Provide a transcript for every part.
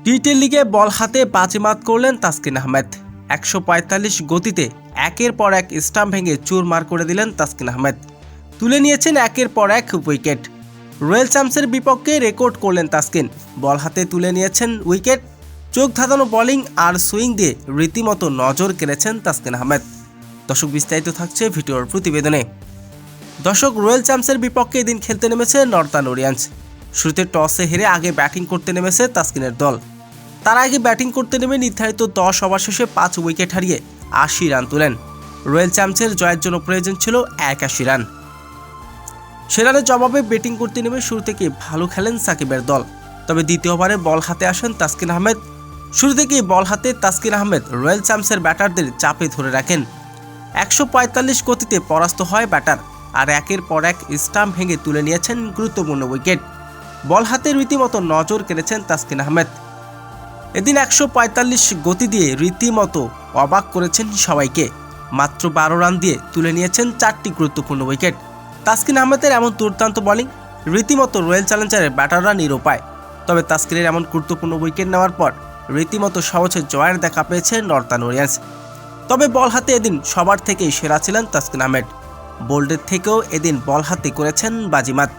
টি-10 লিগে বল হাতে বাজিমাত করলেন তাসকিন আহমেদ। ১৪৫ গতিতে একের পর এক স্টাম্প ভেঙে চুরমার করে দিলেন তাসকিন আহমেদ। তুলে নিয়েছেন একের পর এক উইকেট। রয়্যাল চ্যাম্পসের বিপক্ষে রেকর্ড করলেন তাসকিন। বল হাতে তুলে নিয়েছেন উইকেট। চোখ ধাঁধানো বোলিং আর সুইং দিয়ে রীতিমতো নজর কেড়েছেন তাসকিন আহমেদ। দর্শক, বিস্তারিত থাকছে ভিডিওর প্রতিবেদনে। দর্শক, রয়্যাল চ্যাম্পসের বিপক্ষে এদিন খেলতে নেমেছে নর্দার্ন ওরিয়েন্টস। শুরুতে টসে হেরে আগে ব্যাটিং করতে নেমেছে তাসকিনের দল। তার আগে ব্যাটিং করতে নেমে নির্ধারিত 10 ওভার শেষে 5 উইকেট হারিয়ে 80 রান তোলেন। রয়্যাল চ্যাম্পসের জয়ের জন্য প্রয়োজন ছিল 81 রান। সে রানের জবাবে ব্যাটিং করতে নেমে শুরু থেকে ভালো খেলেন সাকিবের দল। তবে দ্বিতীয় ওভারে বল হাতে আসেন তাসকিন আহমেদ। শুরু থেকেই বল হাতে তাসকিন আহমেদ রয়্যাল চ্যাম্পসের ব্যাটারদের চাপে ধরে রাখেন। ১৪৫ গতিতে পরাস্ত হয় ব্যাটার, আর একের পর এক স্টাম্প ভেঙে তুলে নিয়েছেন গুরুত্বপূর্ণ উইকেট। বল হাতে রীতিমতো নজর কেড়েছেন তাসকিন আহমেদ। এদিন ১৪৫ গতি দিয়ে রীতিমতো অবাক করেছেন সবাইকে। মাত্র ১২ রান দিয়ে তুলে নিয়েছেন 4টি গুরুত্বপূর্ণ উইকেট। তাসকিন আহমেদের এমন দুর্দান্ত বোলিং রীতিমতো রয়্যাল চ্যালেঞ্জারের ব্যাটাররা নিরুপায়। তবে তাসকিনের এমন গুরুত্বপূর্ণ উইকেট নেওয়ার পর রীতিমতো সহজে জয়ের দেখা পেয়েছে নর্দার্ন ওরিয়েন্টস। তবে বল হাতে এদিন সবার থেকেই সেরা ছিলেন তাসকিন আহমেদ। বোল্ডের থেকেও এদিন বল হাতে করেছেন বাজিমাত।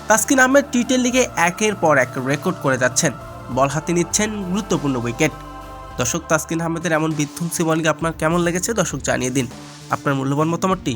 তাসকিন আহমেদ টি-10 লিগে একের পর এক রেকর্ড করে যাচ্ছেন। বল হাতে নিচ্ছেন গুরুত্বপূর্ণ উইকেট। দর্শক, তাসকিন আহমেদের এমন বিধ্বংসী বোলিং আপনার কেমন লেগেছে দর্শক জানিয়ে দিন আপনার মূল্যবান মতামতটি।